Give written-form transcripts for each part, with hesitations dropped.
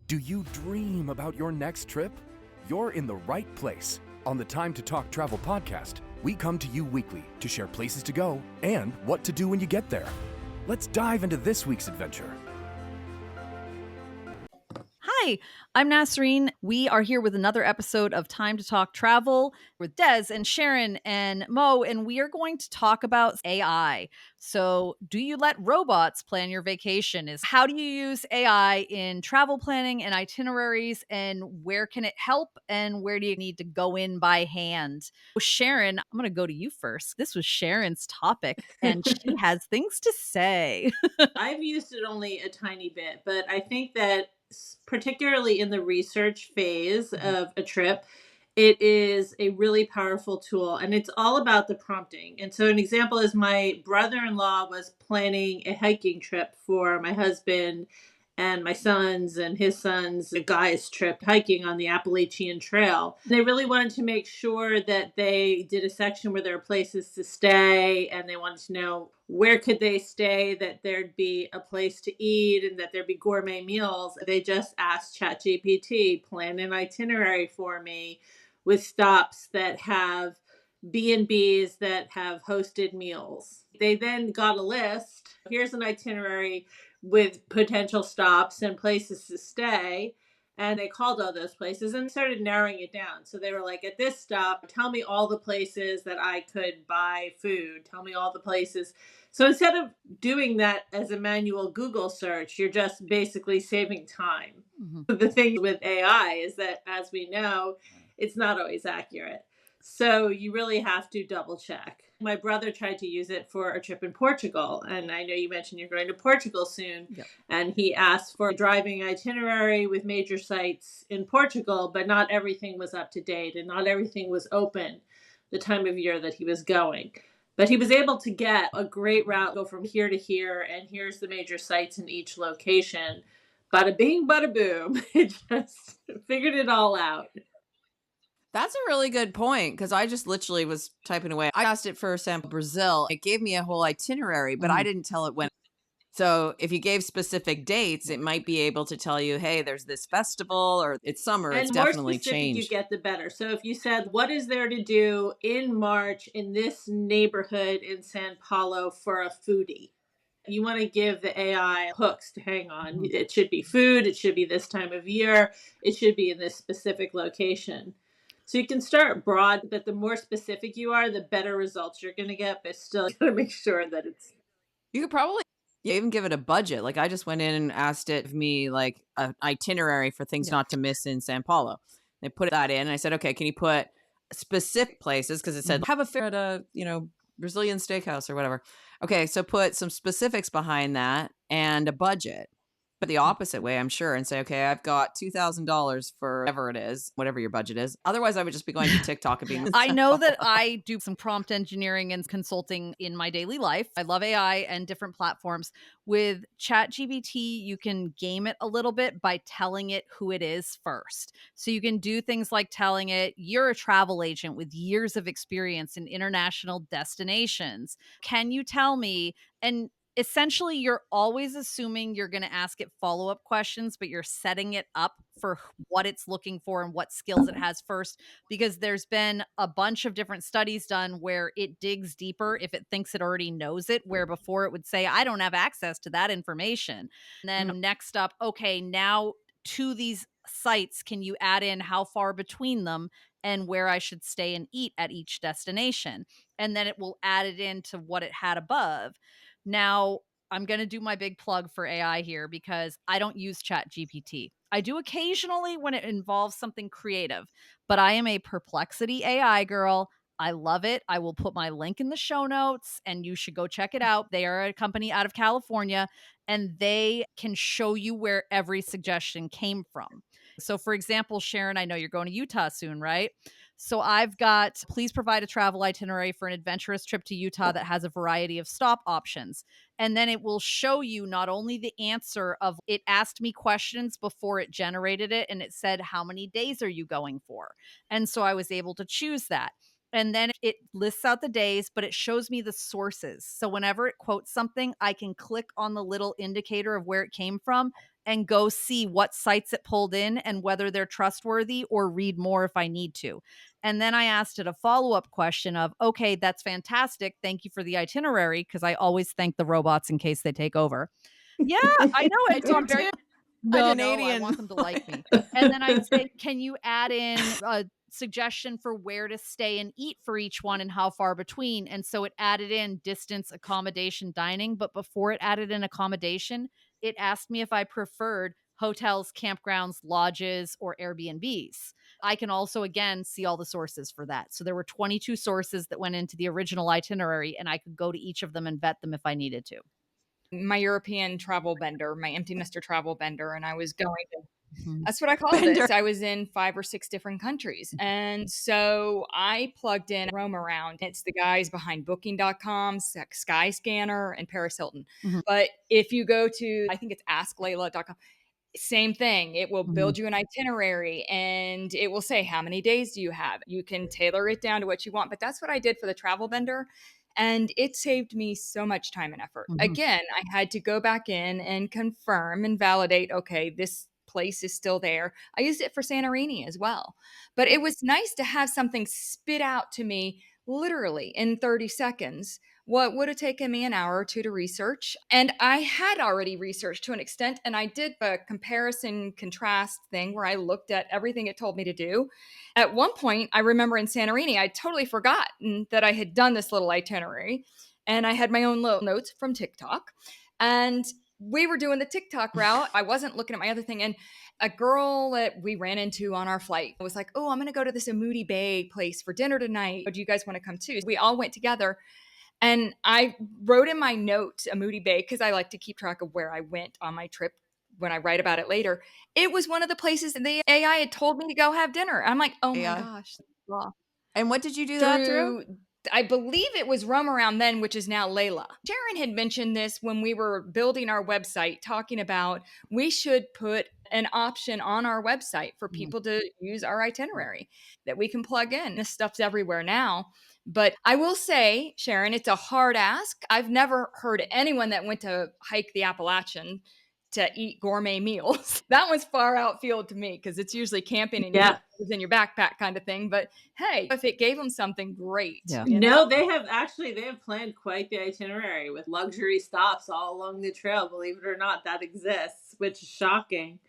Do you dream about your next trip? You're in the right place. On the Time to Talk Travel podcast, we come to you weekly to share places to go and what to do when you get there. Let's dive into this week's adventure. Hi, I'm Nasreen. We are here with another episode of Time to Talk Travel with Des and Ciaran and Mo, and we are going to talk about AI. So, do you let robots plan your vacation? Is how do you use AI in travel planning and itineraries, and where can it help, and where do you need to go in by hand? Ciaran, I'm going to go to you first. This was Sharon's topic, and she has things to say. I've used it only a tiny bit, but I think that particularly in the research phase of a trip, it is a really powerful tool and it's all about the prompting. And so an example is my brother-in-law was planning a hiking trip for my husband and my sons and his sons, a guy's trip hiking on the Appalachian Trail. They really wanted to make sure that they did a section where there were places to stay, and they wanted to know where could they stay, that there'd be a place to eat and that there'd be gourmet meals. They just asked ChatGPT, plan an itinerary for me with stops that have B&Bs that have hosted meals. They then got a list. Here's an itinerary with potential stops and places to stay. And they called all those places and started narrowing it down. So they were like, at this stop, tell me all the places that I could buy food. Tell me all the places. So instead of doing that as a manual Google search, you're just basically saving time. Mm-hmm. The thing with AI is that, as we know, it's not always accurate. So you really have to double check. My brother tried to use it for a trip in Portugal. And I know you mentioned you're going to Portugal soon. Yep. And he asked for a driving itinerary with major sites in Portugal, but not everything was up to date and not everything was open the time of year that he was going. But he was able to get a great route, go from here to here, and here's the major sites in each location. Bada bing, bada boom. It just figured it all out. That's a really good point, because I just literally was typing away. I asked it for sample Brazil. It gave me a whole itinerary, but I didn't tell it when. So if you gave specific dates, it might be able to tell you, hey, there's this festival, or it's summer. And it's the more definitely specific changed. you get, the better. So if you said, what is there to do in March in this neighborhood in San Paulo for a foodie? You want to give the AI hooks to hang on. It should be food. It should be this time of year. It should be in this specific location. So you can start broad, but the more specific you are, the better results you're going to get. But still, you got to make sure that it's... You could probably even give it a budget. Like, I just went in and asked it of me like an itinerary for things not to miss in San Paulo. They put that in. And I said, okay, can you put specific places? Because it said, have a fair at a, Brazilian steakhouse or whatever. Okay, so put some specifics behind that and a budget. But the opposite way, I'm sure, and say, okay, I've got $2,000 for whatever it is, whatever your budget is. Otherwise, I would just be going to TikTok and being... I know that I do some prompt engineering and consulting in my daily life. I love AI and different platforms. With ChatGPT, you can game it a little bit by telling it who it is first. So you can do things like telling it, you're a travel agent with years of experience in international destinations. Can you tell me... And essentially, you're always assuming you're going to ask it follow-up questions, but you're setting it up for what it's looking for and what skills it has first, because there's been a bunch of different studies done where it digs deeper if it thinks it already knows it, where before it would say, I don't have access to that information. And then next up, okay, now to these sites, can you add in how far between them and where I should stay and eat at each destination? And then it will add it into what it had above. Now, I'm going to do my big plug for AI here, because I don't use ChatGPT. I do occasionally when it involves something creative, but I am a Perplexity AI girl. I love it. I will put my link in the show notes and you should go check it out. They are a company out of California and they can show you where every suggestion came from. So for example, Ciaran, I know you're going to Utah soon, right? So I've got, please provide a travel itinerary for an adventurous trip to Utah that has a variety of stop options. And then it will show you not only the answer of, it asked me questions before it generated it, and it said, how many days are you going for? And so I was able to choose that. And then it lists out the days, but it shows me the sources. So whenever it quotes something, I can click on the little indicator of where it came from and go see what sites it pulled in and whether they're trustworthy, or read more if I need to. And then I asked it a follow-up question of, okay, that's fantastic. Thank you for the itinerary, because I always thank the robots in case they take over. Yeah, I know I it. So do I'm very too. no, I Canadian. want them to like me. And then I'd say, can you add in a suggestion for where to stay and eat for each one and how far between? And so it added in distance, accommodation, dining. But before it added in accommodation, it asked me if I preferred hotels, campgrounds, lodges, or Airbnbs. I can also, again, see all the sources for that. So there were 22 sources that went into the original itinerary, and I could go to each of them and vet them if I needed to. My European travel bender, my empty nester travel bender, and I was going to Mhm. that's what I called Bender. it. I was in 5 or 6 different countries. And so I plugged in Roam Around. It's the guys behind booking.com, Skyscanner, and Paris Hilton. Mhm. But if you go to, I think it's asklayla.com, same thing. It will Mhm. build you an itinerary and it will say, how many days do you have? You can tailor it down to what you want. But that's what I did for the travel bender. And it saved me so much time and effort. Mhm. Again, I had to go back in and confirm and validate, okay, this place is still there. I used it for Santorini as well. But it was nice to have something spit out to me literally in 30 seconds what would have taken me an hour or two to research. And I had already researched to an extent, and I did a comparison contrast thing where I looked at everything it told me to do. At one point, I remember in Santorini, I'd totally forgotten that I had done this little itinerary, and I had my own little notes from TikTok. And we were doing the TikTok route. I wasn't looking at my other thing. And a girl that we ran into on our flight was like, oh, I'm going to go to this Amudi Bay place for dinner tonight. Do you guys want to come too? We all went together. And I wrote in my note Amudi Bay because I like to keep track of where I went on my trip when I write about it later. It was one of the places that the AI had told me to go have dinner. I'm like, oh my AI. gosh. Wow. And what did you do that through? I believe it was Roam Around Then, which is now Layla. Sharon had mentioned this when we were building our website, talking about we should put an option on our website for people to use our itinerary that we can plug in. This stuff's everywhere now. But I will say, Sharon, it's a hard ask. I've never heard anyone that went to hike the Appalachian to eat gourmet meals. That one's far outfield to me because it's usually camping and Yeah. it's in your backpack kind of thing. But hey, if it gave them something great, Yeah. you know? No, they have planned quite the itinerary with luxury stops all along the trail. Believe it or not, that exists, which is shocking.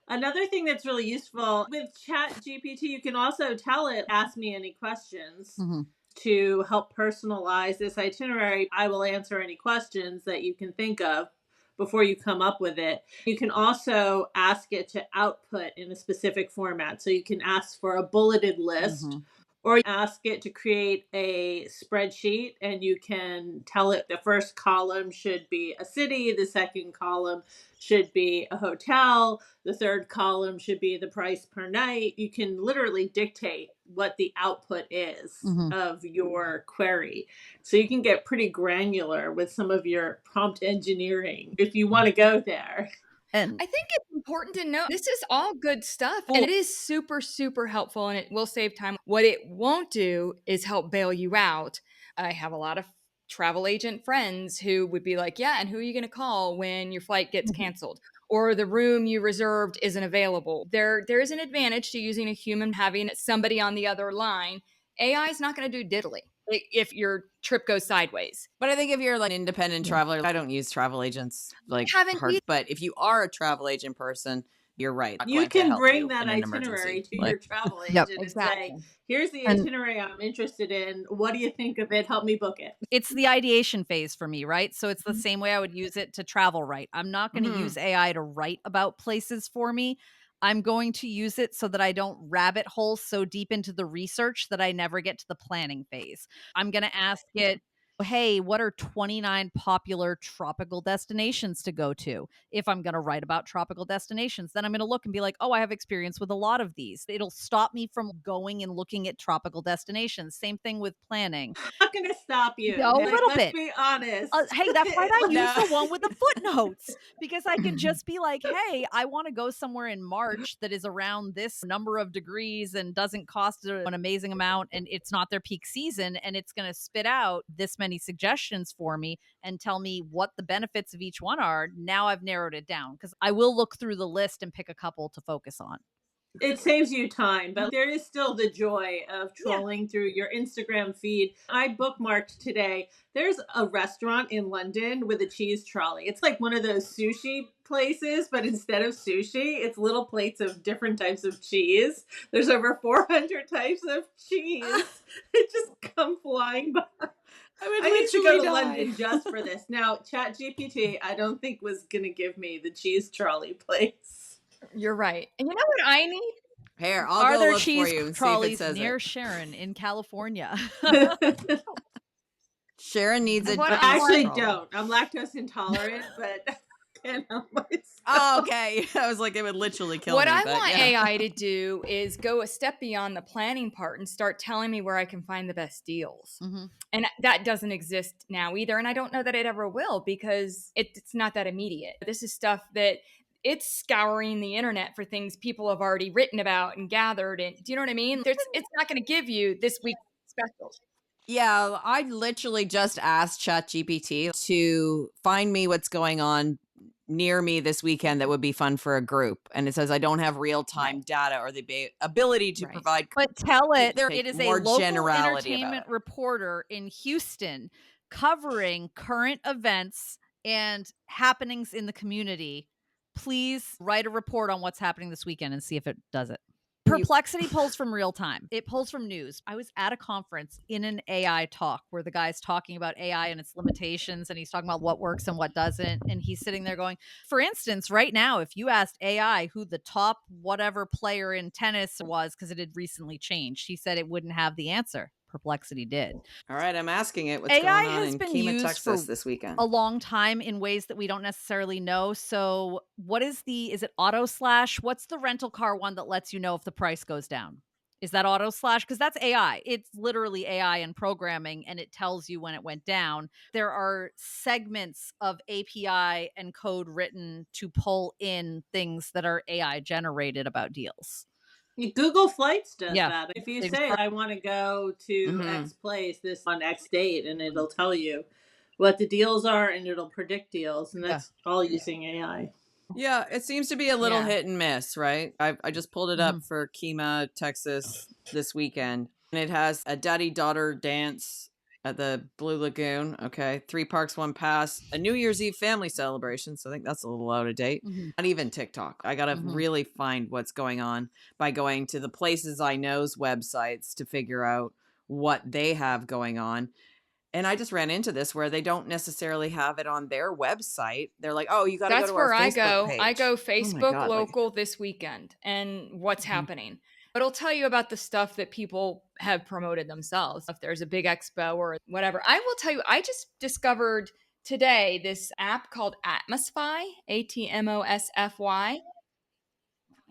Another thing that's really useful with Chat GPT, you can also tell it, ask me any questions Mhm. to help personalize this itinerary. I will answer any questions that you can think of before you come up with it. You can also ask it to output in a specific format. So you can ask for a bulleted list, Mhm. or ask it to create a spreadsheet, and you can tell it the first column should be a city, the second column should be a hotel, the third column should be the price per night. You can literally dictate what the output is Mhm. of your query. So you can get pretty granular with some of your prompt engineering if you want to go there. And I think it's important to know this is all good stuff and it is super, super helpful and it will save time. What it won't do is help bail you out. I have a lot of travel agent friends who would be like, yeah, and who are you going to call when your flight gets canceled or the room you reserved isn't available? There is an advantage to using a human, having somebody on the other line. AI is not going to do diddly if your trip goes sideways. But I think if you're like an independent traveler, I don't use travel agents like Haven't hard. you? But if you are a travel agent person, you're right. Not You going to can help bring you that in an itinerary emergency. to Like, your travel Yep. agent and Exactly. say, here's the And- itinerary I'm interested in. What do you think of it? Help me book it. it's the ideation phase for me, right? So it's the Mhm. same way I would use it to travel write. I'm not going to Mhm. use AI to write about places for me. I'm going to use it so that I don't rabbit hole so deep into the research that I never get to the planning phase. I'm going to ask it, Hey, what are 29 popular tropical destinations to go to? If I'm going to write about tropical destinations, then I'm going to look and be like, oh, I have experience with a lot of these. It'll stop me from going and looking at tropical destinations. Same thing with planning. I'm not gonna stop you. A Like, little let's bit. be honest. Hey, that's why I use No. the one with the footnotes because I can just be like, hey, I want to go somewhere in March that is around this number of degrees and doesn't cost an amazing amount and it's not their peak season and it's going to spit out this many suggestions for me and tell me what the benefits of each one are. Now I've narrowed it down because I will look through the list and pick a couple to focus on. It saves you time, but there is still the joy of Yeah. trolling through your Instagram feed. I bookmarked today. There's a restaurant in London with a cheese trolley. It's like one of those sushi places, but instead of sushi, it's little plates of different types of cheese. There's over 400 types of cheese. It just come flying by. I need to go to London just for this. Now, ChatGPT, I don't think was going to give me the cheese trolley place. You're right. And you know what I need? Here, I'll Are go there look for cheese you and see if it trolleys says near it. Sharon in California? Sharon needs a What cheese I actually trolley. don't. I'm lactose intolerant, but can't help myself. Oh, okay. I was like, it would literally kill What me. I but want yeah. AI to do is go a step beyond the planning part and start telling me where I can find the best deals. Mhm. And that doesn't exist now either. And I don't know that it ever will because it's not that immediate. This is stuff that it's scouring the internet for things people have already written about and gathered. And do you know what I mean? It's not going to give you this week's specials. Yeah, I literally just asked ChatGPT to find me what's going on near me this weekend that would be fun for a group. And it says I don't have real-time data or the ability to Right. provide. But tell it There- it is a more local generality about entertainment it. reporter in Houston covering current events and happenings in the community. Please write a report on what's happening this weekend and see if it does it. Perplexity pulls from real time. It pulls from news. I was at a conference in an AI talk where the guy's talking about AI and its limitations, and he's talking about what works and what doesn't. And he's sitting there going, for instance, right now, if you asked AI who the top whatever player in tennis was, because it had recently changed, he said it wouldn't have the answer. Perplexity did. All right, I'm asking it what's AI going on has in been Kima, used Texas for this weekend. a long time in ways that we don't necessarily know. So what is it Auto Slash? What's the rental car one that lets you know if the price goes down? Is that Auto Slash? Because that's AI. It's literally AI and programming, and it tells you when it went down. There are segments of API and code written to pull in things that are AI generated about deals. Google Flights does Yeah. that. If you say, Exactly. I want to go to Mhm. X place this on X date, and it'll tell you what the deals are and it'll predict deals. And that's all using AI. Yeah, it seems to be a little Yeah. hit and miss, right? I just pulled it up Mhm. for Kima, Texas this weekend. And it has a daddy-daughter dance at the Blue Lagoon. Okay. 3 parks, 1 pass. A New Year's Eve family celebration. So I think that's a little out of date. Mhm. Not even TikTok. I got to Mhm. really find what's going on by going to the Places I Know's websites to figure out what they have going on. And I just ran into this where they don't necessarily have it on their website. They're like, "Oh, you got to go That's to our where I Facebook go. page." I go Oh my Facebook God, like- local this weekend and what's Mhm. happening. But it'll tell you about the stuff that people have promoted themselves. If there's a big expo or whatever. I will tell you, I just discovered today this app called Atmosfy, Atmosfy.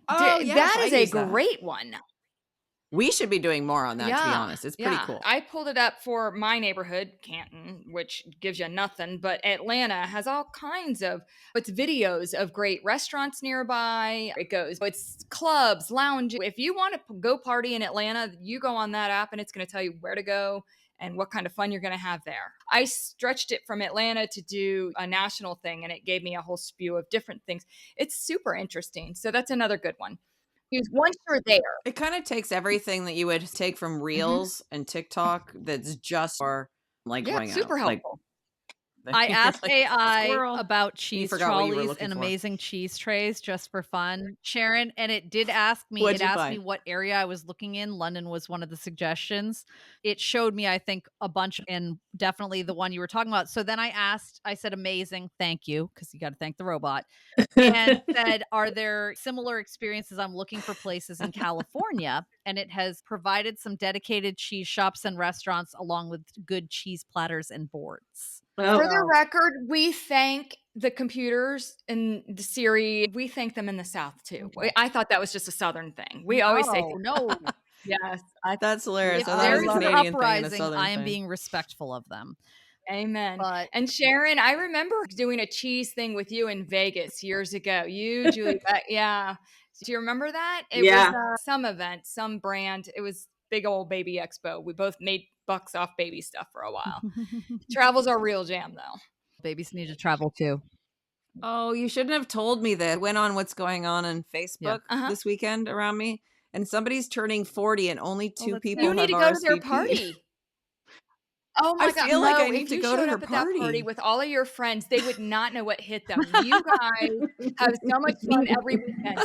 Oh, yes, That I is a use that. great one. We should be doing more on that, to be honest. It's pretty cool. I pulled it up for my neighborhood, Canton, which gives you nothing, but Atlanta has all kinds of it's videos of great restaurants nearby. It's clubs, lounge. If you want to go party in Atlanta, you go on that app and it's going to tell you where to go and what kind of fun you're going to have there. I stretched it from Atlanta to do a national thing and it gave me a whole spew of different things. It's super interesting. So that's another good one. Once you're there. It kind of takes everything that you would take from Reels and TikTok that's just for like going super out. Like, helpful. I asked Like, AI squirrel. about You cheese forgot what you were trolleys looking and for. amazing cheese trays just for fun, Ciaran, and it did ask me. What'd It you asked me find? what area I was looking in. London was one of the suggestions. It showed me, I think, a bunch, and definitely the one you were talking about. So then I said, amazing, thank you, because you got to thank the robot, and said, are there similar experiences? I'm looking for places in California, and it has provided some dedicated cheese shops and restaurants along with good cheese platters and boards. Oh, For the wow. record, we thank the computers and the Siri. We thank them in the South too. Okay. I thought that was just a Southern thing. We always say, no. yes, That's hilarious. If I thought it was there's a an Canadian thing and a uprising, Southern I am thing. being respectful of them. amen. But And Ciaran, I remember doing a cheese thing with you in Vegas years ago. You, Julie, yeah. Do you remember that? It Yeah. was some event, some brand. It was big old baby expo. We both made bucks off baby stuff for a while. Travel's our real jam, though. babies need to travel too. Oh, you shouldn't have told me that. I went on what's going on Facebook Uh-huh. this weekend around me, and somebody's turning 40, and only two that's people You have need to go to their RSVP'd. party. Oh my I God, feel like Mo, I need if to you go to showed her up at that party party. with all of your friends, they would not know what hit them. You guys have so much fun every weekend.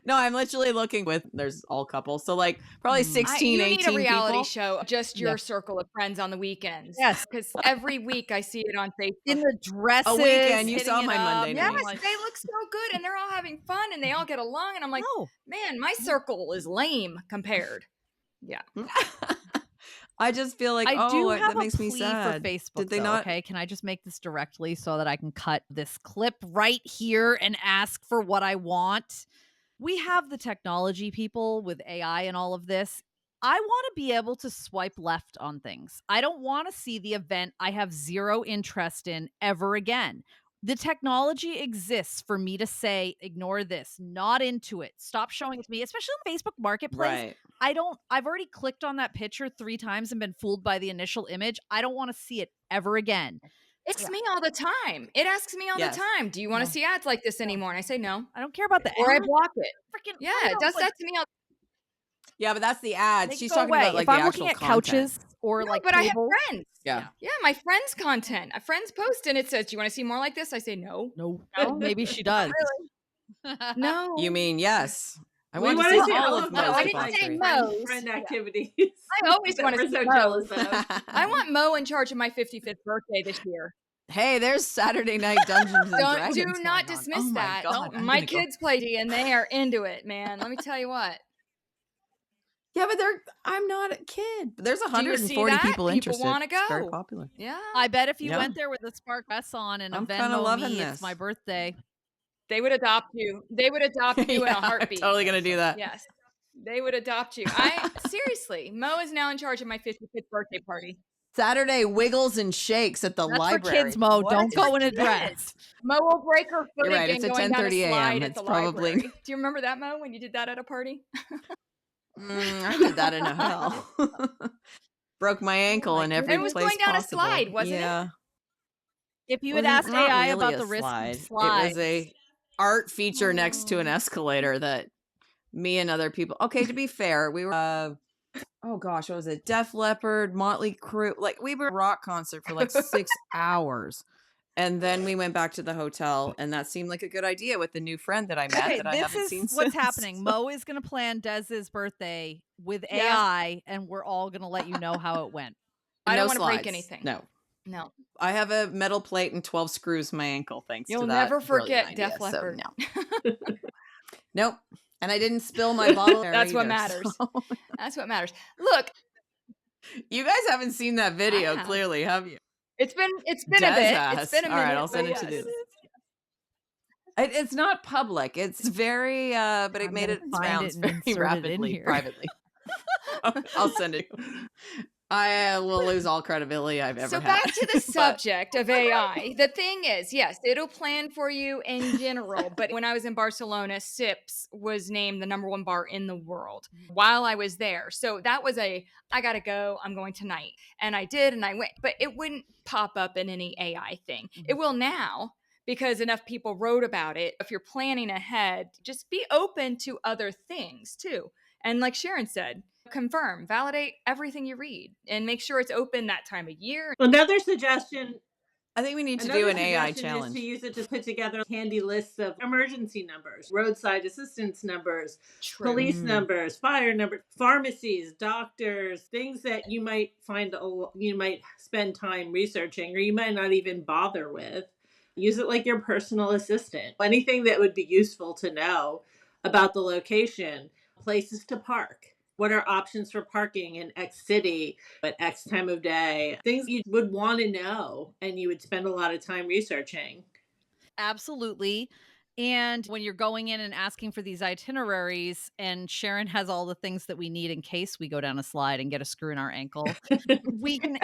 No, I'm literally looking with, there's all couples. So like probably 16, You 18 need a reality people. show, just your Yeah. circle of friends on the weekends. Yes. Because every week I see it on Facebook. In the dresses. A weekend, you hitting saw it my up, Monday and Yes, I'm night. like, they look so good and they're all having fun and they all get along. And I'm like, no. man, my circle is lame compared. Yeah. I just feel like, I do have that a makes me plea sad. for Facebook. Did they though, not? Okay, can I just make this directly so that I can cut this clip right here and ask for what I want? We have the technology, people, with AI and all of this. I want to be able to swipe left on things. I don't want to see the event I have zero interest in ever again. The technology exists for me to say, ignore this, not into it, stop showing it to me, especially on Facebook Marketplace. Right. I've already clicked on that picture 3 times and been fooled by the initial image. I don't want to see it ever again. It's me all the time. It asks me all Yes. the time, do you want to No. see ads like this anymore? And I say no. I don't care about the Or I ad. block it. Freaking Yeah, it items, does like, that to me all Yeah, but that's the ads. make it She's go talking away. about like if the I'm actual looking at content. couches or No, like but I have tables, friends. Yeah. Yeah, my friends' content. A friend's post and it says, do you want to see more like this? I say no. no, No, maybe she does. no. You mean yes? I We want to wanna see see all all of of Mo's those, I didn't like, say debauchery. Mo's. friend Yeah. activities. I always that want to we're see so Mo's. jealous of. I want Mo in charge of my 55th birthday this year. Hey, there's Saturday night Dungeons and Dragons. Do going not on. dismiss Oh my that. God, I'm My gonna go. kids play D and they are into it, man. Let me tell you what. Yeah, but I'm not a kid. But there's Do you 140 see that? people interested. want to It's very go. popular. Yeah. I bet if you Yeah. went there with a Spark S on and a I'm kinda Venmo loving me, this. it's my birthday. They would adopt you. They would adopt you in Yeah, a heartbeat. I'm totally gonna do that. Yes. They would adopt you. Seriously, Mo is now in charge of my 55th birthday party. Saturday wiggles and shakes at the That's library. for kids, Mo. What? Don't go in a kids. dress. Mo will break her foot You're right, again it's at going down a 10:30 slide a.m. at the It's probably- library. Do you remember that, Mo, when you did that at a party? I did that in a hell. Broke my ankle in every And it was place going down possible. a slide, wasn't yeah. it? If you had Well, asked not AI really about a the risk slide. of slides, It was a art feature next to an escalator that me and other people. Okay, to be fair, we were. Oh gosh, what was it? Def Leppard, Motley Crue. Like we were at a rock concert for like 6 hours, and then we went back to the hotel, and that seemed like a good idea with the new friend that I met okay, that I this haven't is seen what's since. happening. Mo is going to plan Dez's birthday with Yeah. AI, and we're all going to let you know how it went. I don't No want to break slides. anything. No. I have a metal plate and 12 screws in my ankle, thanks You'll to that. never brilliant forget Def idea, so Leppard. no. Nope. And I didn't spill my bottle. That's what either, matters. so- That's what matters. Look, You guys haven't seen that video, have. clearly, have you? it's been a Des bit. has. It's been a All minute. right, I'll send but it to yes. you. It's not public. It's very, but it I'm made gonna it find rounds it and very insert it in rapidly, here. privately. I'll send it. I will lose all credibility I've ever So had. back to the But- subject of AI. The thing is, yes, it'll plan for you in general. But when I was in Barcelona, Sips was named the #1 bar in the world while I was there. So that was I gotta go. I'm going tonight. And I did, and I went, but it wouldn't pop up in any AI thing. It will now because enough people wrote about it. If you're planning ahead, just be open to other things too. And like Ciaran said, confirm, validate everything you read and make sure it's open that time of year. Another suggestion I think we need to Another do an AI suggestion is challenge. to use it to put together handy lists of emergency numbers, roadside assistance numbers, True. police Mm. numbers, fire numbers, pharmacies, doctors, things that you might you might spend time researching or you might not even bother with. Use it like your personal assistant. Anything that would be useful to know about the location, places to park. What are options for parking in X city at X time of day? Things you would want to know and you would spend a lot of time researching. Absolutely. And when you're going in and asking for these itineraries, and Ciaran has all the things that we need in case we go down a slide and get a screw in our ankle, you can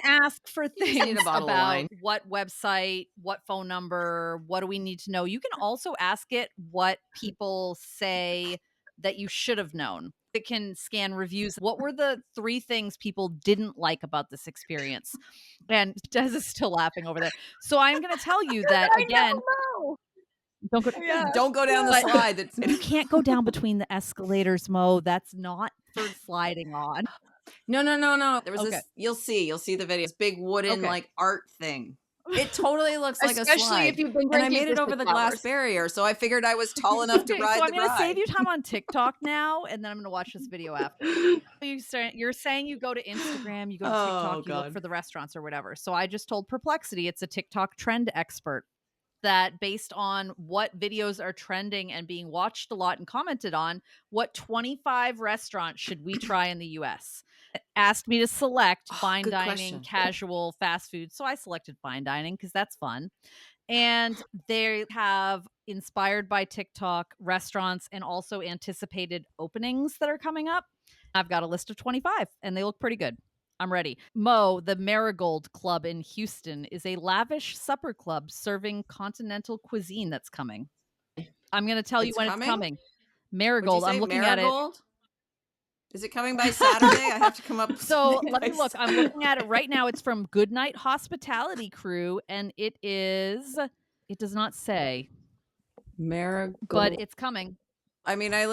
ask for just need a things bottle of about wine. what website, what phone number, what do we need to know. You can also ask it what people say that you should have known. It can scan reviews. What were the 3 things people didn't like about this experience? And Des is still laughing over there. So I'm going to tell you that again. Don't go. Yeah. Don't go down the But- slide. That's You can't go down between the escalators, Mo. That's not for sliding on. No. There was Okay. this. You'll see the video. This big wooden Okay. like art thing. It totally looks like a Especially slide. if you've been And I drinking made it for over 6 the glass hours. barrier, so I figured I was tall enough to Okay, ride so I'm the going to ride. save you time on TikTok now, and then I'm going to watch this video after. You're saying you go to Instagram, you go to TikTok, you look God. for the restaurants or whatever. So I just told Perplexity, it's a TikTok trend expert, that based on what videos are trending and being watched a lot and commented on, what 25 restaurants should we try in the US? It asked me to select fine good dining, question. casual, fast food. So I selected fine dining because that's fun. And they have inspired by TikTok restaurants and also anticipated openings that are coming up. I've got a list of 25 and they look pretty good. I'm ready. Mo, the Marigold Club in Houston, is a lavish supper club serving continental cuisine that's coming. I'm going to tell you It's when coming? it's coming. Would you Marigold. say I'm looking Marigold? Is it coming by Saturday? I have to come up. at it. So with let me something look. by I'm looking at it right now. It's from Goodnight Hospitality Crew, and it does not say, Marigold. but it's coming. I mean, I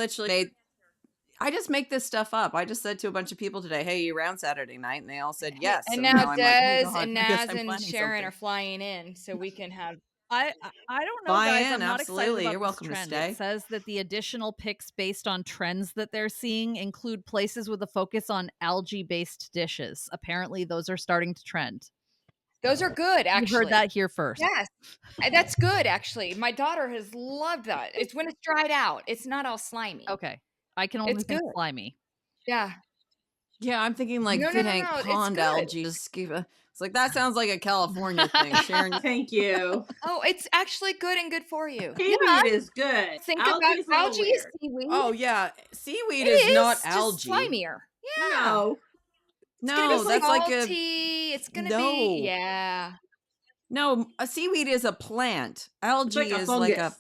just make this stuff up. I just said to a bunch of people today, "Hey, you around Saturday night?" And they all said yes. And so now I'm Des like, oh, God, and I guess Naz I'm and planning Ciaran something. are flying in so we can have. I don't know, Buy guys. in, I'm not absolutely. excited about You're this welcome to trend. stay. It says that the additional picks based on trends that they're seeing include places with a focus on algae-based dishes. Apparently, those are starting to trend. Those are good, actually. You heard that here first. Yes. That's good, actually. My daughter has loved that. It's when it's dried out. It's not all slimy. Okay. I can only It's think good. slimy. Yeah. Yeah, I'm thinking like No, Fit no, Hank no, it's pond good. algae. It's like that sounds like a California thing. Sharon, Thank you. Oh, it's actually good and good for you. Seaweed is good. Think Algae about is a little algae is weird. seaweed. oh yeah, seaweed It is not just algae. slimier. Yeah. No. It's gonna No, be that's like a salty. It's gonna No. be no. A seaweed is a plant. Algae It's like a is fungus. like a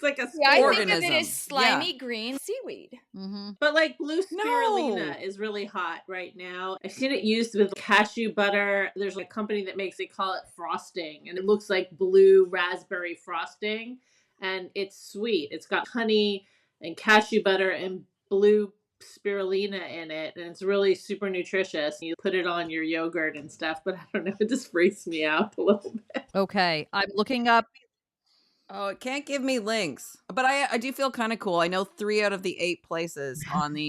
It's like a Yeah, I spore. think of it organism. as slimy green seaweed. Mm-hmm. But like blue spirulina No. is really hot right now. I've seen it used with cashew butter. There's a company that makes, they call it frosting, and it looks like blue raspberry frosting, and it's sweet. It's got honey and cashew butter and blue spirulina in it, and it's really super nutritious. You put it on your yogurt and stuff, but I don't know, it just freaks me out a little bit. Okay. I'm looking up. Oh, it can't give me links. But I do feel kind of cool. I know 3 out of the 8 places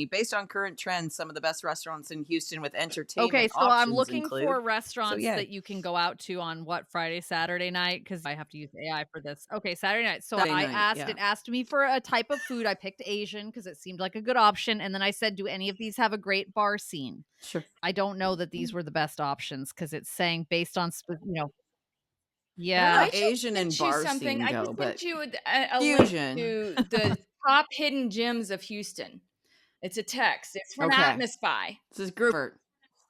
based on current trends, some of the best restaurants in Houston with entertainment Okay, so I'm options looking include. for restaurants yeah. that you can go out to on Friday, Saturday night, because I have to use AI for this. Okay, Saturday night. So Saturday I night, asked, yeah. it asked me for a type of food. I picked Asian because it seemed like a good option. And then I said, do any of these have a great bar scene? Sure. I don't know that these were the best options because it's saying based on, I yeah. don't know I should Asian and send you bar something. scene I go, just but sent you a fusion. link to the top hidden gems of Houston. It's a text. It's from Okay. Atmosfy. This is group effort.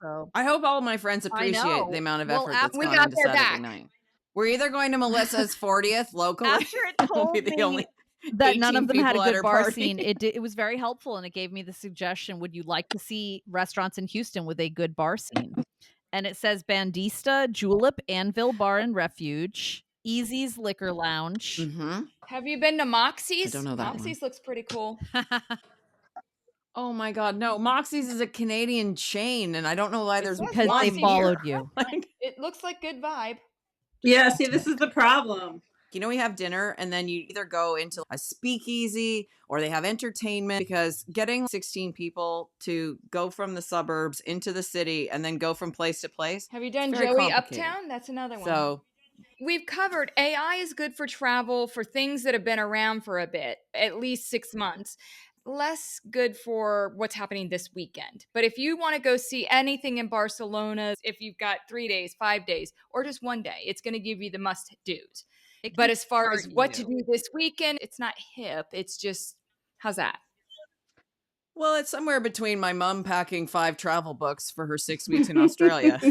So I hope all my friends I appreciate know. the amount of Well, effort that's we gone got into their Saturday back. night. We're either going to Melissa's 40th locally. after it we'll told be the me only that none 18 of them had a people at good her bar party. scene, it was very helpful, and it gave me the suggestion, would you like to see restaurants in Houston with a good bar scene? And it says Bandista, Julep, Anvil Bar and Refuge, Easy's Liquor Lounge. Mm-hmm. Have you been to Moxie's? I don't know that one. Moxie's looks pretty cool. Oh my God, no! Moxie's is a Canadian chain, and I don't know why there's says because one they Moxie followed here. you. Like, It looks like good vibe. Yeah, see, this is the problem. We have dinner and then you either go into a speakeasy or they have entertainment, because getting 16 people to go from the suburbs into the city and then go from place to place. Have you done very Joey complicated. Uptown? That's another one. So we've covered AI is good for travel for things that have been around for a bit, at least 6 months. Less good for what's happening this weekend. But if you want to go see anything in Barcelona, if you've got 3 days, 5 days, or just one day, it's going to give you the must do's. But as far as what to do this weekend, it's not hip. It's just, how's that? Well, it's somewhere between my mom packing 5 travel books for her 6 weeks in Australia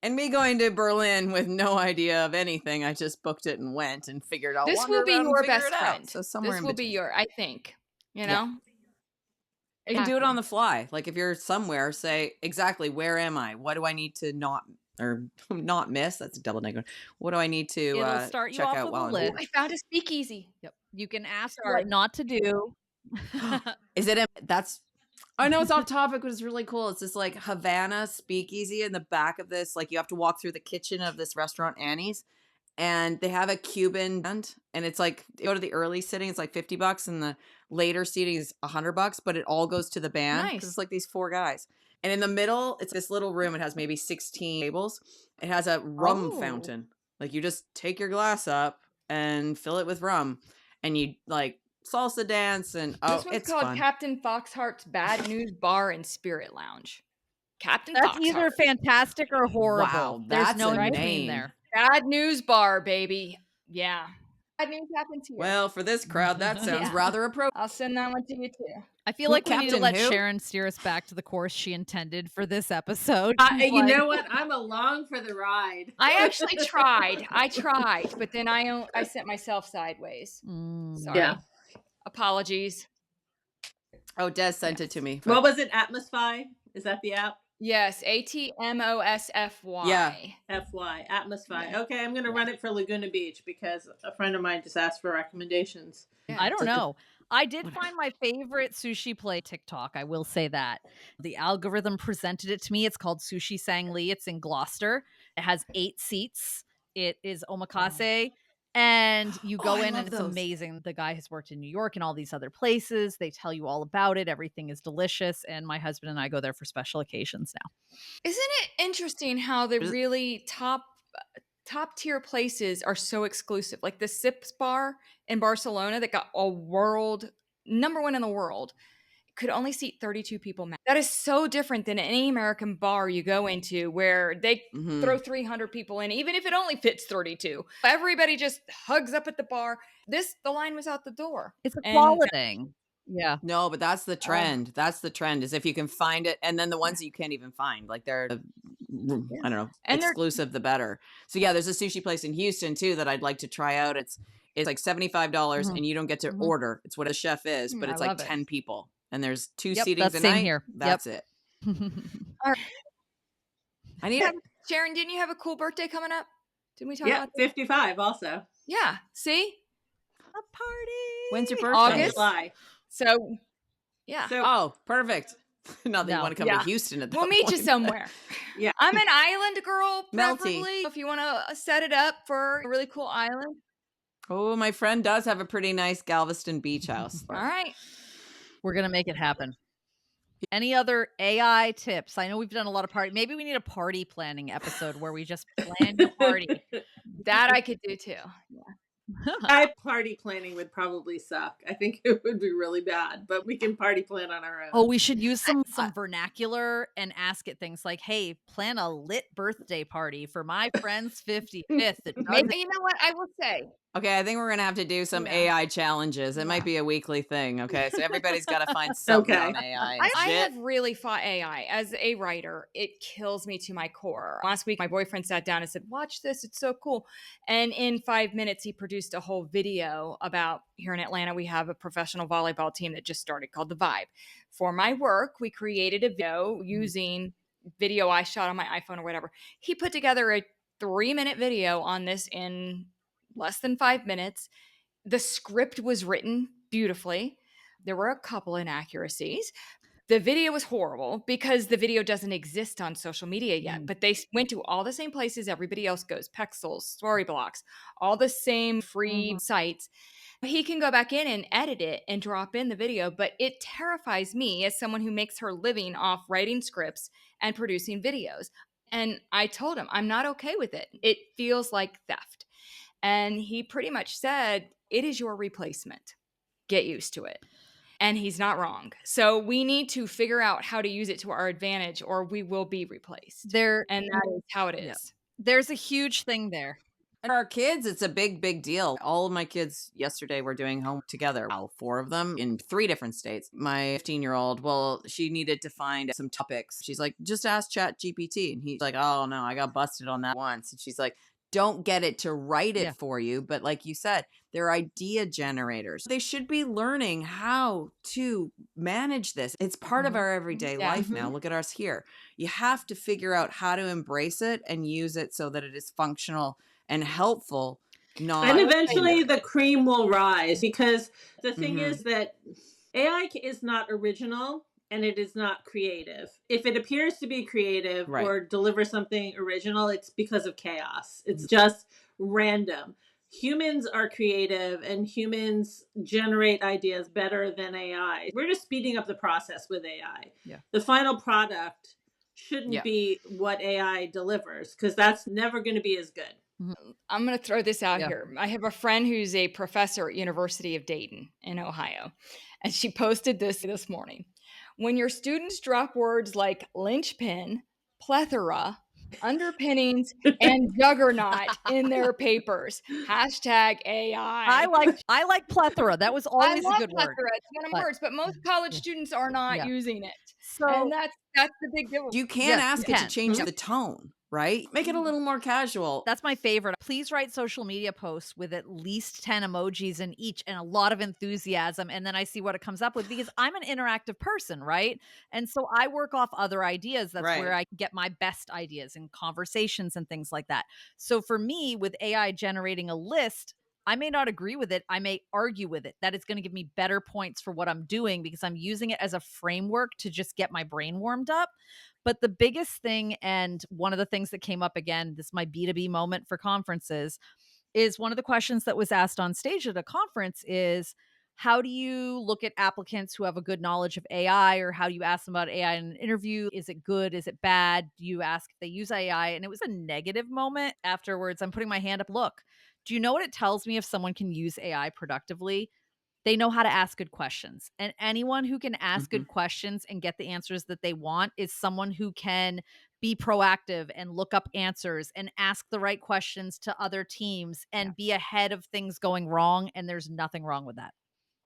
and me going to Berlin with no idea of anything. I just booked it and went and figured out. This will be your best friend. So somewhere this in will between. be your, I think, you know? You can do it on the fly. Like if you're somewhere, say exactly, where am I? What do I need to not miss? That's a double negative. What do I need to It'll start you check off out with while a I'm list. here? I found a speakeasy. Yep. You can ask Sorry. what not to do. Is it? I know it's off topic, but it's really cool. It's this like Havana speakeasy in the back of this. Like you have to walk through the kitchen of this restaurant, Annie's, and they have a Cuban band. And it's like, you go to the early sitting, it's like $50, and the later seating is $100, but it all goes to the band. Nice. It's like these 4 guys. And in the middle, it's this little room. It has maybe 16 tables. It has a rum fountain. Like you just take your glass up and fill it with rum, and you like salsa dance, and this one's it's called fun. Captain Foxhart's Bad News Bar and Spirit Lounge. Captain That's Foxhart. either fantastic or horrible. Wow, There's that's no a in between name. there. Bad News Bar, baby. Yeah. Bad news happens here. Well, for this crowd, that sounds Yeah. rather appropriate. I'll send that one to you too. I feel like we need to Captain let who? Ciaran steer us back to the course she intended for this episode. You know what? I'm along for the ride. I actually tried. I tried, but then I sent myself sideways. Sorry. Yeah. Apologies. Oh, Des sent it to me. What was it? Atmosfy? Is that the app? Yes, Atmosfy. Yeah. FY, Atmosfy. Yeah. Okay, I'm going to run it for Laguna Beach because a friend of mine just asked for recommendations. Yeah. I don't know. I did find my favorite sushi play TikTok. I will say that. The algorithm presented it to me. It's called Sushi Sang Lee. It's in Gloucester. It has 8 seats. It is omakase. And you go in and it's amazing. The guy has worked in New York and all these other places. They tell you all about it. Everything is delicious. And my husband and I go there for special occasions now. Isn't it interesting how the really top tier places are so exclusive? Like the Sips bar in Barcelona that got a world number 1 in the world could only seat 32 people max. That is so different than any American bar you go into where they throw 300 people in, even if it only fits 32. Everybody just hugs up at the bar. The line was out the door. It's a quality thing. Yeah. No, but that's the trend. That's the trend, is if you can find it. And then the ones that you can't even find, like they're, I don't know, And exclusive, the better. So yeah, there's a sushi place in Houston too that I'd like to try out. It's like $75 and you don't get to order. It's what a chef is, but it's like 10 people. And there's 2 seatings that's a same night. here. That's it. All right. I need Ciaran, didn't you have a cool birthday coming up? Didn't we talk Yeah, about that? 55 also. Yeah. See? A party. When's your birthday? August. July. So, yeah. So, Oh, perfect. Not that you No. want to come Yeah. to Houston at that We'll meet you point. somewhere. Yeah. I'm an island girl, Melty. preferably. If you want to set it up for a really cool island. Oh, my friend does have a pretty nice Galveston beach house. All right. We're going to make it happen. Any other AI tips? I know we've done a lot of party. Maybe we need a party planning episode where we just plan your party. That I could do too. Party planning would probably suck. I think it would be really bad, but we can party plan on our own. Oh, we should use some vernacular and ask it things like, hey, plan a lit birthday party for my friend's 55th. Maybe, you know what I will say? Okay, I think we're going to have to do some Yeah. AI challenges. It might be a weekly thing, okay? So everybody's got to find something Okay. on AI. I Shit. have really fought AI. As a writer, it kills me to my core. Last week, my boyfriend sat down and said, watch this. It's so cool. And in 5 minutes, he produced a whole video about, here in Atlanta, we have a professional volleyball team that just started called The Vibe. For my work, we created a video using video I shot on my iPhone or whatever. He put together a 3-minute video on this in less than 5 minutes. The script was written beautifully. There were a couple inaccuracies. The video was horrible because the video doesn't exist on social media yet, but they went to all the same places everybody else goes, Pexels, Storyblocks, all the same free sites. He can go back in and edit it and drop in the video, but it terrifies me as someone who makes her living off writing scripts and producing videos. And I told him, I'm not okay with it. It feels like theft. And he pretty much said, it is your replacement. Get used to it. And he's not wrong. So we need to figure out how to use it to our advantage or we will be replaced. And that is how it is. Yeah. There's a huge thing there. For our kids, it's a big deal. All of my kids yesterday were doing homework together. All 4 of them in 3 different states. My 15-year-old, well, she needed to find some topics. She's like, just ask ChatGPT. And he's like, oh no, I got busted on that once. And she's like, don't get it to write it for you. But like you said, they're idea generators. They should be learning how to manage this. It's part of our everyday life now. Look at us here. You have to figure out how to embrace it and use it so that it is functional and helpful. And eventually the cream will rise, because the thing is that AI is not original and it is not creative. If it appears to be creative or deliver something original, it's because of chaos. It's just random. Humans are creative and humans generate ideas better than AI. We're just speeding up the process with AI. Yeah. The final product shouldn't be what AI delivers, because that's never going to be as good. I'm going to throw this out here. I have a friend who's a professor at University of Dayton in Ohio, and she posted this morning. When your students drop words like linchpin, plethora, underpinnings, and juggernaut in their papers, hashtag AI. I like plethora. That was always a good word. It's one of my words, but most college students are not using it. So and that's the big deal. You can ask it to change the tone, right? Make it a little more casual. That's my favorite. Please write social media posts with at least 10 emojis in each and a lot of enthusiasm. And then I see what it comes up with, because I'm an interactive person, right? And so I work off other ideas. That's where I get my best ideas in conversations and things like that. So for me, with AI generating a list, I may not agree with it. I may argue with it that it's going to give me better points for what I'm doing, because I'm using it as a framework to just get my brain warmed up. But the biggest thing, and one of the things that came up again, this is my B2B moment for conferences, is one of the questions that was asked on stage at a conference is, how do you look at applicants who have a good knowledge of AI, or how do you ask them about AI in an interview? Is it good? Is it bad? Do you ask if they use AI? And it was a negative moment afterwards. I'm putting my hand up. Look, do you know what it tells me if someone can use AI productively? They know how to ask good questions. And anyone who can ask good questions and get the answers that they want is someone who can be proactive and look up answers and ask the right questions to other teams and be ahead of things going wrong. And there's nothing wrong with that.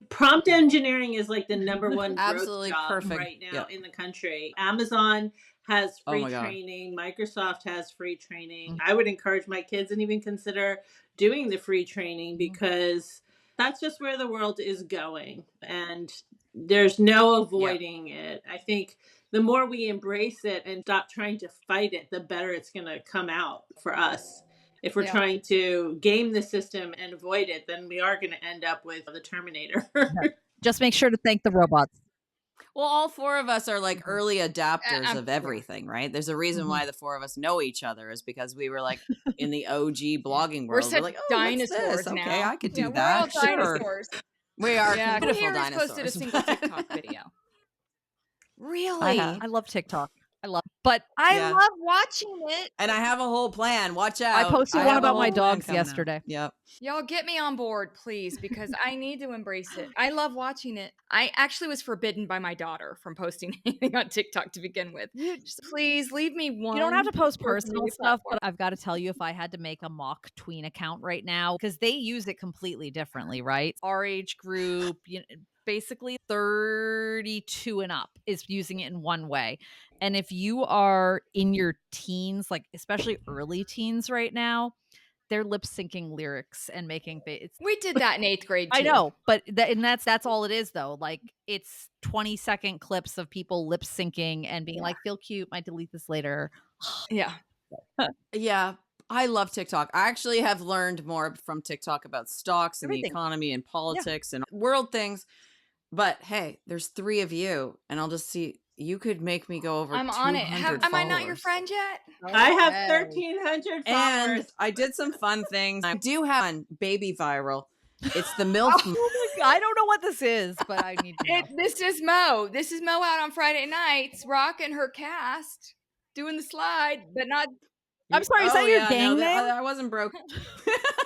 Prompt engineering is like the number one Absolutely growth job perfect. right now in the country. Amazon has free my God. training. Microsoft has free training. I would encourage my kids and even consider doing the free training, because that's just where the world is going. And there's no avoiding it. I think the more we embrace it and stop trying to fight it, the better it's going to come out for us. If we're trying to game the system and avoid it, then we are going to end up with the Terminator. Just make sure to thank the robots. Well, all 4 of us are like early adapters of everything, right? There's a reason why the 4 of us know each other, is because we were like in the OG blogging world. We're such like, oh, dinosaurs now. Okay, I could do We're that. all dinosaurs. We are Who beautiful here has dinosaurs. posted a single TikTok video? Really? I love TikTok. But I love watching it. And I have a whole plan. Watch out. I posted one about my dogs yesterday. Yep. Y'all get me on board, please, because I need to embrace it. I love watching it. I actually was forbidden by my daughter from posting anything on TikTok to begin with. Just please leave me one. You don't have to post personal stuff, but I've got to tell you, if I had to make a mock tween account right now, because they use it completely differently, right? Our age group, basically 32 and up is using it in one way. And if you are in your teens, like especially early teens right now, they're lip syncing lyrics and making we did that in 8th grade too. I know, but that's all it is though. Like, it's 20-second clips of people lip syncing and being like, feel cute, might delete this later. Yeah. Yeah. I love TikTok. I actually have learned more from TikTok about stocks and the economy and politics and world things. But hey, there's 3 of you, and I'll just see. You could make me go over I'm 200 on it. Am I not your followers. friend yet? I have Okay. 1,300 And followers. I did some fun things. I do have one baby viral. It's the MILF. Oh my God, I don't know what this is, but I need to know. This is Mo. This is Mo out on Friday nights, rocking her cast, doing the slide, but not. I'm sorry, is that your gang name? I wasn't broke.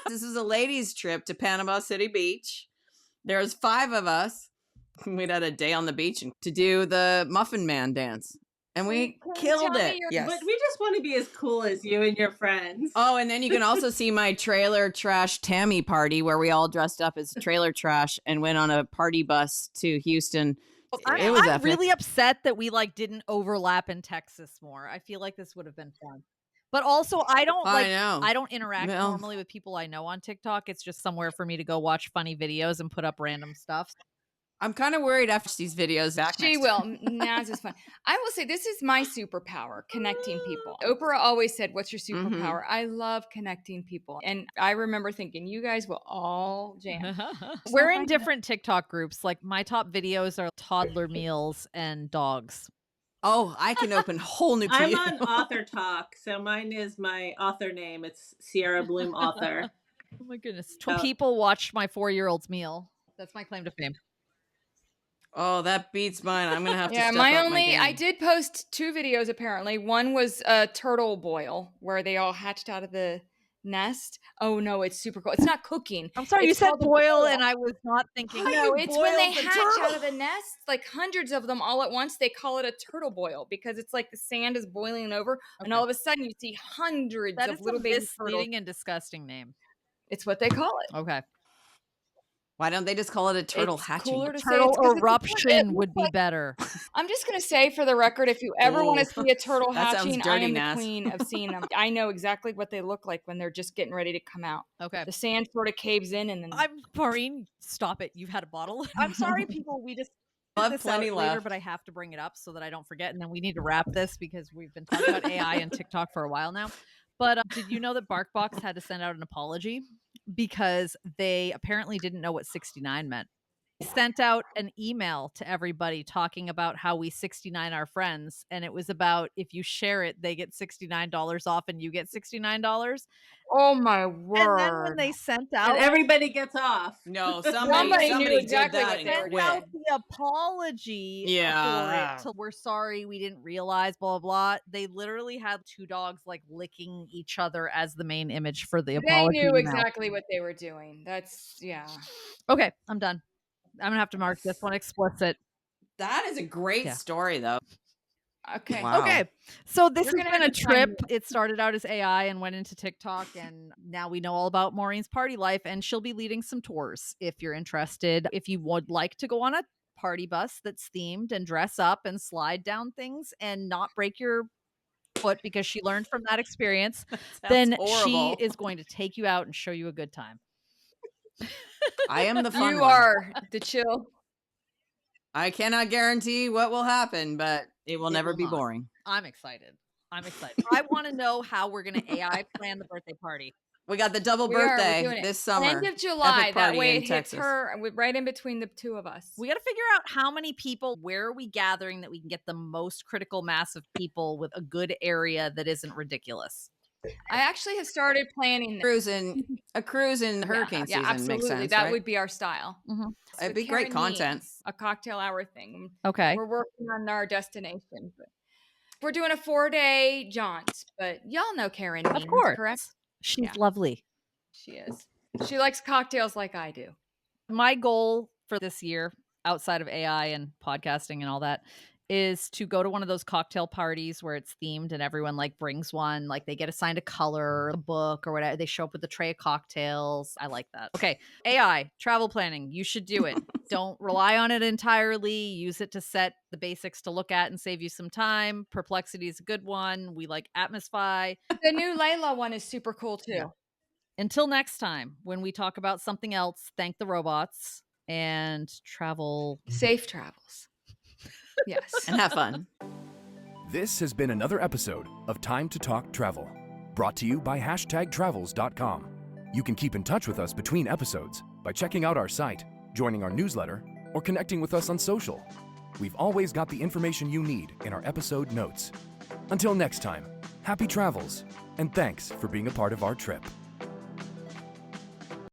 This is a ladies' trip to Panama City Beach. There's 5 of us. We'd had a day on the beach to do the Muffin Man dance. And we killed it. Yes. But we just want to be as cool as you and your friends. Oh, and then you can also see my trailer trash Tammy party where we all dressed up as trailer trash and went on a party bus to Houston. It was I'm epic. really upset that we didn't overlap in Texas more. I feel like this would have been fun. But also, I don't interact normally with people I know on TikTok. It's just somewhere for me to go watch funny videos and put up random stuff. I'm kind of worried after these videos back. She will. Naz is fun. I will say this is my superpower, connecting people. Oprah always said, "What's your superpower?" I love connecting people. And I remember thinking, you guys will all jam. We're in different TikTok groups. Like my top videos are toddler meals and dogs. Oh, I can open whole new. I'm on Author Talk, so mine is my author name. It's Ciaran Bloom Author. Oh my goodness! People watched my 4-year-old's meal. That's my claim to fame. Oh, that beats mine. I'm gonna have to. Yeah, step up my I game. did post 2 videos apparently. One was a turtle boil where they all hatched out of the nest. Oh no, it's super cool. It's not cooking. I'm sorry, you It's said called a boil, and I was not thinking. No, it's when they boiled the hatch turtle. out of the nest, like hundreds of them all at once. They call it a turtle boil because it's like the sand is boiling over, and all of a sudden you see hundreds That of is little a baby turtles. misleading and disgusting name. It's what they call it. Okay. Why don't they just call it a turtle It's hatching? cooler to say Turtle it's 'cause it's a eruption turtle. would be better. I'm just going to say for the record, if you ever want to see a turtle That sounds hatching, I dirty, am the Naz. queen of seeing them. I know exactly what they look like when they're just getting ready to come out. Okay. The sand sort of caves in and then Maureen, stop it. You've had a bottle. I'm sorry, people. We just I'll have this plenty out later, left. but I have to bring it up so that I don't forget. And then we need to wrap this because we've been talking about AI and TikTok for a while now. But did you know that BarkBox had to send out an apology because they apparently didn't know what 69 meant? They sent out an email to everybody talking about how we 69 our friends, and it was about if you share it, they get $69 off, and you get $69. oh my word. And then when they sent out, And everybody gets off. No, Somebody knew did exactly that what and they were sent doing. out quit. the apology Yeah. for it. So we're sorry, we didn't realize, blah, blah, blah. They literally had 2 dogs licking each other as the main image for the They apology. knew email. exactly what they were doing. That's, yeah. Okay, I'm done. I'm going to have to mark this one explicit. That is a great story, though. Okay. Wow. Okay, so this You're has gonna been a have to find trip. It started out as AI and went into TikTok, and now we know all about Maureen's party life, and she'll be leading some tours if you're interested. If you would like to go on a party bus that's themed and dress up and slide down things and not break your foot because she learned from that experience, then horrible. she is going to take you out and show you a good time. I am the fun You one. are the chill. I cannot guarantee what will happen, but it will never will be not. boring. I'm excited. I want to know how we're going to AI plan the birthday party. We got the double We are. We're birthday doing it. this summer. End of July. Epic That party way in it hits Texas. her right in between the 2 of us. We got to figure out how many people, where are we gathering that we can get the most critical mass of people with a good area that isn't ridiculous. I actually have started planning A cruise in hurricane yeah, season absolutely. makes sense, that right? would be our style. Mm-hmm. It'd With be great Karen content. Means, a cocktail hour thing. Okay. We're working on our destination. We're doing a 4-day jaunt, but y'all know Karen Means, Of course. correct? She's lovely. She is. She likes cocktails like I do. My goal for this year, outside of AI and podcasting and all that, is to go to one of those cocktail parties where it's themed and everyone brings one, they get assigned a color, a book or whatever. They show up with a tray of cocktails. I like that. Okay. AI, travel planning. You should do it. Don't rely on it entirely. Use it to set the basics to look at and save you some time. Perplexity is a good one. We like Atmosfy. The new Layla one is super cool too. Yeah. Until next time, when we talk about something else, thank the robots and travel. Safe travels. Yes. And have fun. This has been another episode of Time to Talk Travel, brought to you by #travels.com. You can keep in touch with us between episodes by checking out our site, joining our newsletter, or connecting with us on social. We've always got the information you need in our episode notes. Until next time, happy travels, and thanks for being a part of our trip.